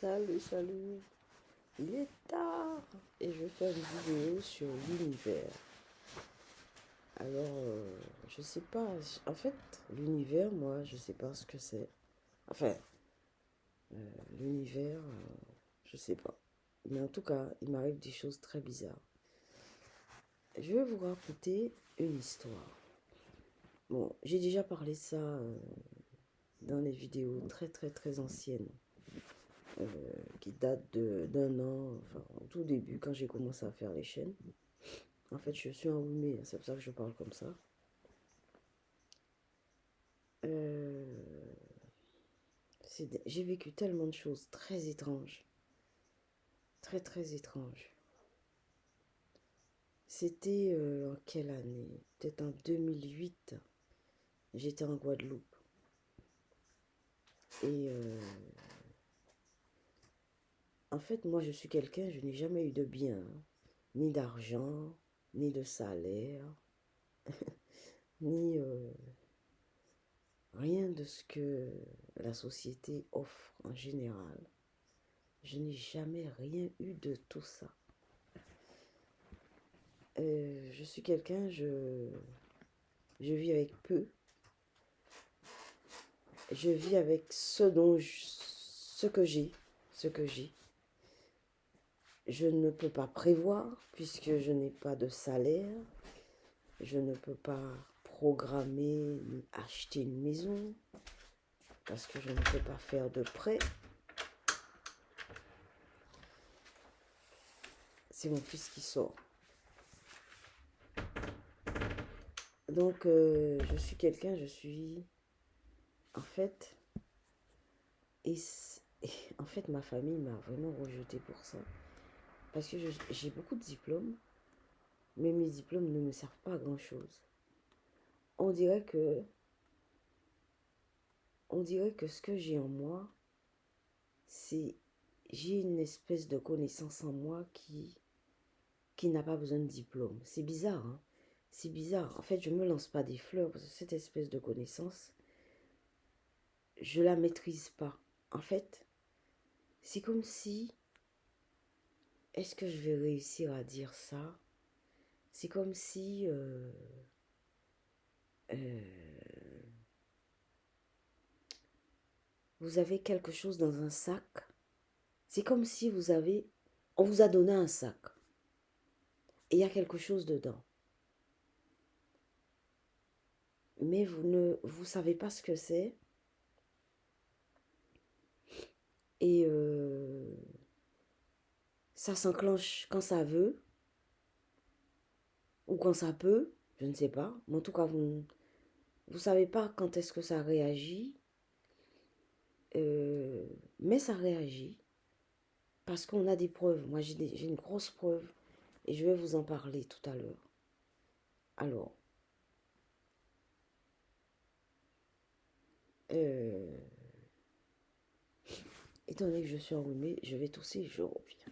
Salut, salut. Il est tard et je vais faire une vidéo sur l'univers. Alors, je sais pas. En fait, l'univers, moi, je sais pas ce que c'est. Enfin, l'univers, je sais pas. Mais en tout cas, il m'arrive des choses très bizarres. Je vais vous raconter une histoire. Bon, j'ai déjà parlé de ça dans les vidéos très très très anciennes. Qui datent d'un an, enfin, au tout début, quand j'ai commencé à faire les chaînes. En fait, je suis enrhumée, c'est pour ça que je parle comme ça. J'ai vécu tellement de choses très étranges. Très, très étranges. C'était en quelle année? Peut-être en 2008. J'étais en Guadeloupe. Et en fait, moi, je suis quelqu'un, je n'ai jamais eu de bien, hein. Ni d'argent, ni de salaire, ni rien de ce que la société offre en général. Je n'ai jamais rien eu de tout ça. Je suis quelqu'un, je vis avec peu. Je vis avec ce que j'ai. Je ne peux pas prévoir puisque je n'ai pas de salaire. Je ne peux pas programmer ni acheter une maison parce que je ne peux pas faire de prêt. C'est mon fils qui sort. Donc, je suis quelqu'un, en fait, en fait, ma famille m'a vraiment rejetée pour ça. Parce que j'ai beaucoup de diplômes, mais mes diplômes ne me servent pas à grand-chose. On dirait que ce que j'ai en moi, c'est, j'ai une espèce de connaissance en moi qui n'a pas besoin de diplôme. C'est bizarre, hein? C'est bizarre. En fait, je ne me lance pas des fleurs parce que cette espèce de connaissance, je la maîtrise pas. En fait, c'est comme si, est-ce que je vais réussir à dire ça? C'est comme si vous avez quelque chose dans un sac. C'est comme si on vous a donné un sac et il y a quelque chose dedans. Mais vous savez pas ce que c'est. Et ça s'enclenche quand ça veut ou quand ça peut, je ne sais pas. Mais en tout cas, vous savez pas quand est-ce que ça réagit. Mais ça réagit parce qu'on a des preuves. Moi, j'ai une grosse preuve et je vais vous en parler tout à l'heure. Alors, étant donné que je suis enrhumée, je vais tousser, je reviens.